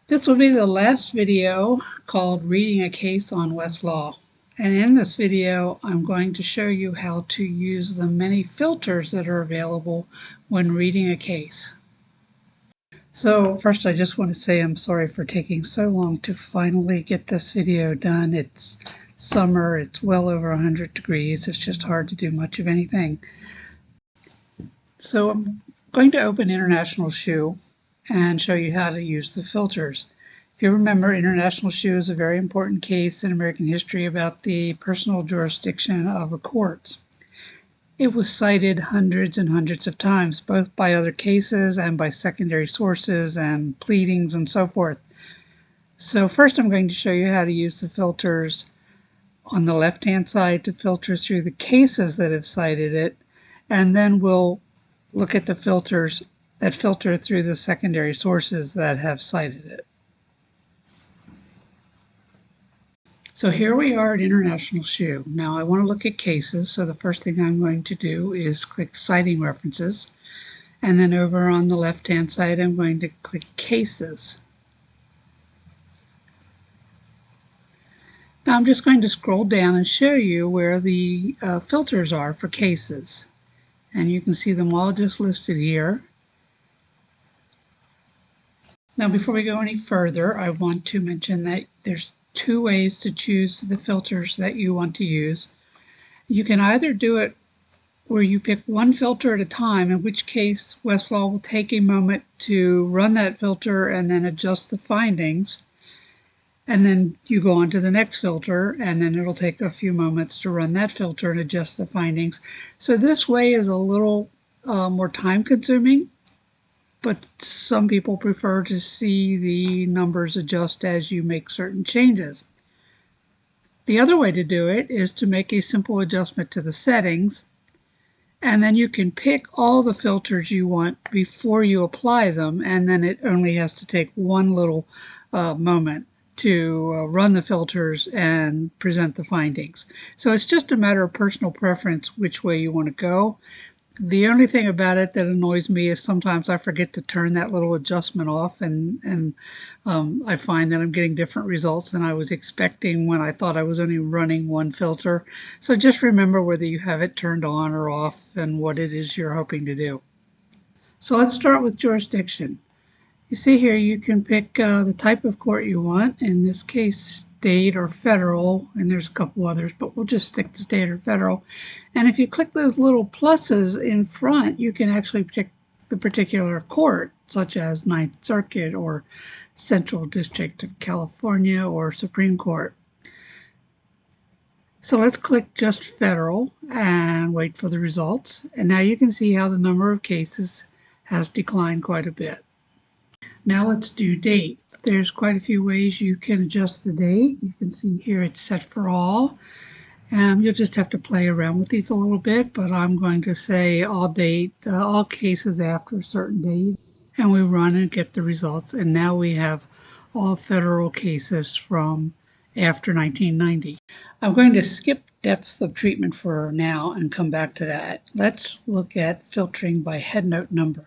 This will be the last video called Reading a Case on Westlaw. And in this video, I'm going to show you how to use the many filters that are available when reading a case. So first, I just want to say I'm sorry for taking so long to finally get this video done. It's summer, it's well over 100 degrees. It's just hard to do much of anything. So I'm going to open International Shoe and show you how to use the filters. If you remember, International Shoe is a very important case in American history about the personal jurisdiction of the courts. It was cited hundreds and hundreds of times, both by other cases and by secondary sources and pleadings and so forth. So first I'm going to show you how to use the filters on the left-hand side to filter through the cases that have cited it, and then we'll look at the filters that filter through the secondary sources that have cited it. So here we are at International Shoe. Now I want to look at cases, so the first thing I'm going to do is click Citing References, and then over on the left-hand side I'm going to click Cases. Now I'm just going to scroll down and show you where the filters are for cases. And you can see them all just listed here. Now before we go any further, I want to mention that there's two ways to choose the filters that you want to use. You can either do it where you pick one filter at a time, in which case Westlaw will take a moment to run that filter and then adjust the findings. And then you go on to the next filter, and then it'll take a few moments to run that filter and adjust the findings. So this way is a little more time consuming, but some people prefer to see the numbers adjust as you make certain changes. The other way to do it is to make a simple adjustment to the settings, and then you can pick all the filters you want before you apply them, and then it only has to take one little moment to run the filters and present the findings. So it's just a matter of personal preference which way you want to go. The only thing about it that annoys me is sometimes I forget to turn that little adjustment off, and I find that I'm getting different results than I was expecting when I thought I was only running one filter. So just remember whether you have it turned on or off and what it is you're hoping to do. So let's start with jurisdiction. You see here you can pick the type of court you want, in this case state or federal, and there's a couple others, but we'll just stick to state or federal. And if you click those little pluses in front, you can actually pick the particular court, such as Ninth Circuit or Central District of California or Supreme Court. So let's click just federal and wait for the results. And now you can see how the number of cases has declined quite a bit. Now let's do date. There's quite a few ways you can adjust the date. You can see here it's set for all. You'll just have to play around with these a little bit, but I'm going to say all cases after a certain date, and we run and get the results. And now we have all federal cases from after 1990. I'm going to skip depth of treatment for now and come back to that. Let's look at filtering by headnote number.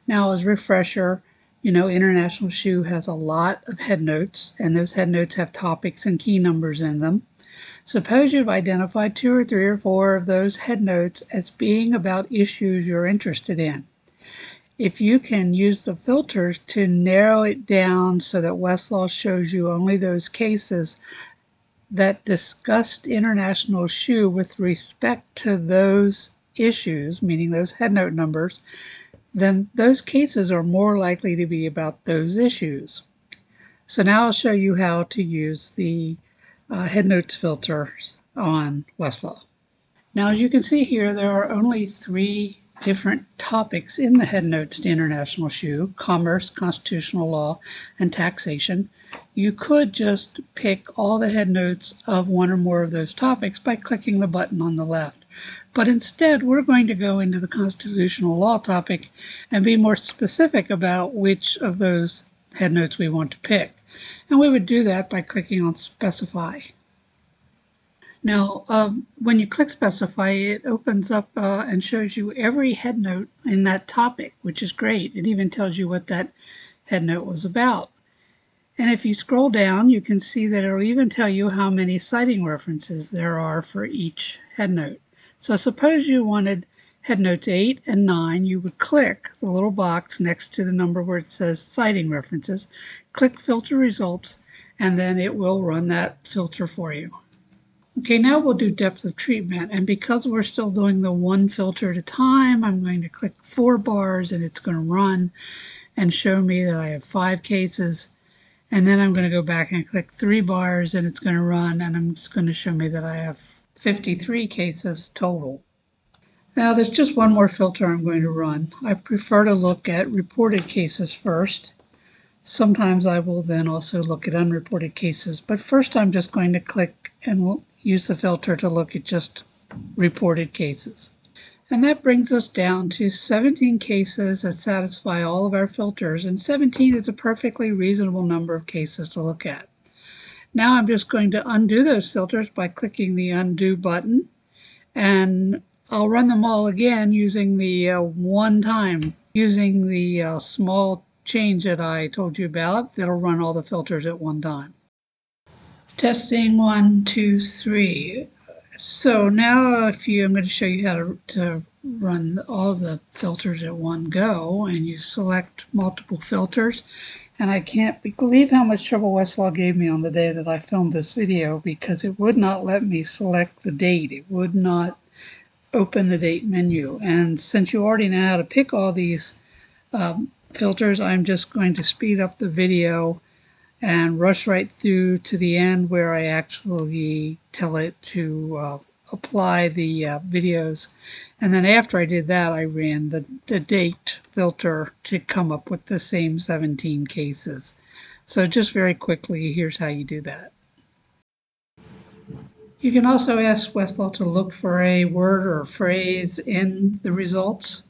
Now, as a refresher, you know, International Shoe has a lot of headnotes, and those headnotes have topics and key numbers in them. Suppose you've identified 2 or 3 or 4 of those headnotes as being about issues you're interested in. If you can use the filters to narrow it down so that Westlaw shows you only those cases that discussed International Shoe with respect to those issues, meaning those headnote numbers, then those cases are more likely to be about those issues. So now I'll show you how to use the headnotes filters on Westlaw. Now, as you can see here, there are only 3 different topics in the headnotes to International Shoe: commerce, constitutional law, and taxation. You could just pick all the headnotes of one or more of those topics by clicking the button on the left. But instead, we're going to go into the constitutional law topic and be more specific about which of those headnotes we want to pick. And we would do that by clicking on Specify. Now, when you click Specify, it opens up and shows you every headnote in that topic, which is great. It even tells you what that headnote was about. And if you scroll down, you can see that it'll even tell you how many citing references there are for each headnote. So suppose you wanted headnotes 8 and 9, you would click the little box next to the number where it says citing references, click filter results, and then it will run that filter for you. Okay, now we'll do depth of treatment, and because we're still doing the one filter at a time, I'm going to click 4 bars and it's going to run and show me that I have 5 cases. And then I'm going to go back and click 3 bars and it's going to run, and I'm just going to show me that I have 53 cases total. Now there's just one more filter I'm going to run. I prefer to look at reported cases first. Sometimes I will then also look at unreported cases, but first I'm just going to click and use the filter to look at just reported cases. And that brings us down to 17 cases that satisfy all of our filters, and 17 is a perfectly reasonable number of cases to look at. Now I'm just going to undo those filters by clicking the undo button, and I'll run them all again using the using the small change that I told you about. That'll run all the filters at one time. Testing 1, 2, 3. So now I'm going to show you how to run all the filters at one go, and you select multiple filters. And I can't believe how much trouble Westlaw gave me on the day that I filmed this video, because it would not let me select the date. It would not open the date menu. And since you already know how to pick all these filters, I'm just going to speed up the video and rush right through to the end where I actually tell it to apply the videos. And then after I did that, I ran the date filter to come up with the same 17 cases. So just very quickly, here's how you do that. You can also ask Westlaw to look for a word or a phrase in the results.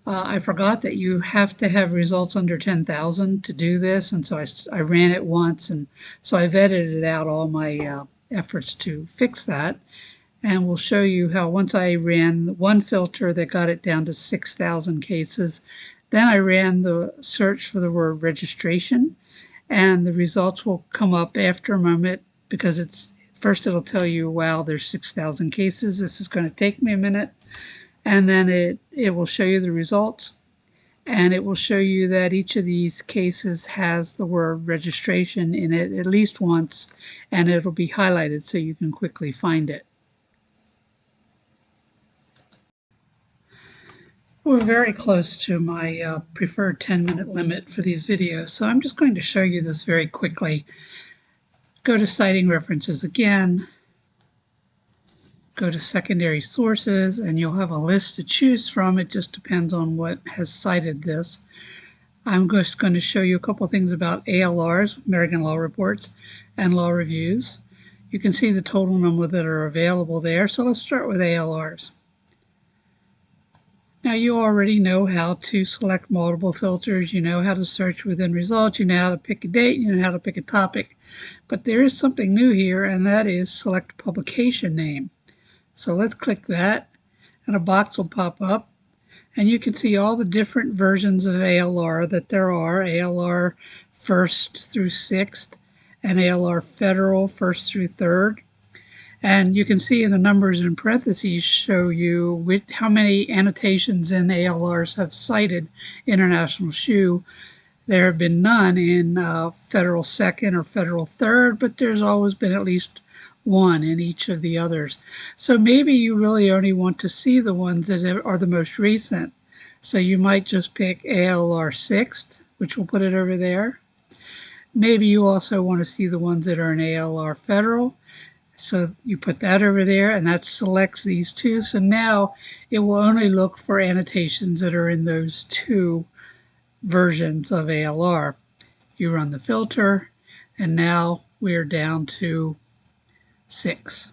I forgot that you have to have results under 10,000 to do this, and so I ran it once, and so I've edited out all my efforts to fix that. And we'll show you how once I ran one filter that got it down to 6,000 cases, then I ran the search for the word registration, and the results will come up after a moment, because first it'll tell you, wow, there's 6,000 cases. This is going to take me a minute. And then it will show you the results, and it will show you that each of these cases has the word registration in it at least once, and it'll be highlighted so you can quickly find it. We're very close to my preferred 10-minute limit for these videos, so I'm just going to show you this very quickly. Go to citing references again. Go to secondary sources, and you'll have a list to choose from. It just depends on what has cited this. I'm just going to show you a couple of things about ALRs, American Law Reports, and law reviews. You can see the total number that are available there. So let's start with ALRs. Now you already know how to select multiple filters. You know how to search within results. You know how to pick a date. You know how to pick a topic. But there is something new here, and that is select publication name. So let's click that, and a box will pop up, and you can see all the different versions of ALR that there are: ALR 1st through 6th, and ALR Federal 1st through 3rd. And you can see in the numbers in parentheses show you how many annotations in ALRs have cited International Shoe. There have been none in Federal 2nd or Federal 3rd, but there's always been at least one in each of the others. So maybe you really only want to see the ones that are the most recent. So you might just pick ALR 6th, which will put it over there. Maybe you also want to see the ones that are in ALR Federal. So you put that over there, and that selects these two. So now it will only look for annotations that are in those two versions of ALR. You run the filter, and now we're down to 6.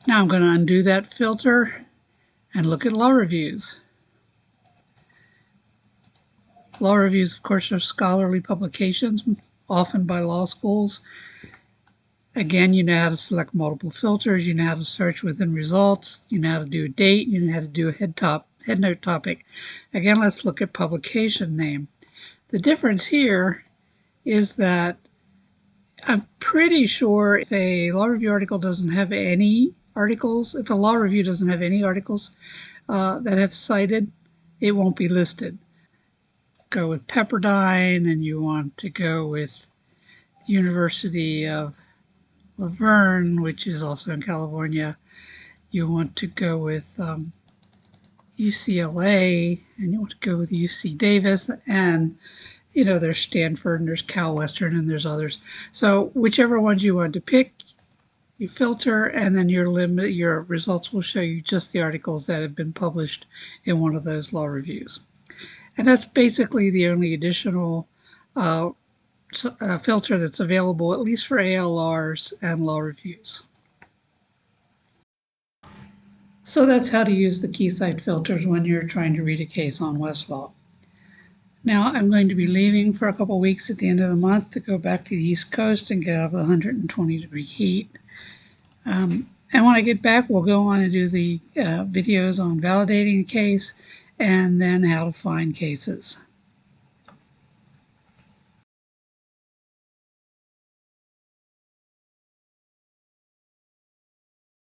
Now I'm going to undo that filter and look at law reviews. Law reviews, of course, are scholarly publications, often by law schools. Again, you know how to select multiple filters. You know how to search within results. You know how to do a date. You know how to do a headnote topic. Again, let's look at publication name. The difference here is that I'm pretty sure if a law review article doesn't have any articles, if a law review doesn't have any articles that have cited, it won't be listed. Go with Pepperdine, and you want to go with the University of Laverne, which is also in California. You want to go with UCLA, and you want to go with UC Davis, and there's Stanford, and there's Cal Western, and there's others. So whichever ones you want to pick, you filter, and then your results will show you just the articles that have been published in one of those law reviews. And that's basically the only additional filter that's available, at least for ALRs and law reviews. So that's how to use the key cite filters when you're trying to read a case on Westlaw. Now I'm going to be leaving for a couple weeks at the end of the month to go back to the East Coast and get out of the 120-degree heat. And when I get back, we'll go on and do the videos on validating a case and then how to find cases.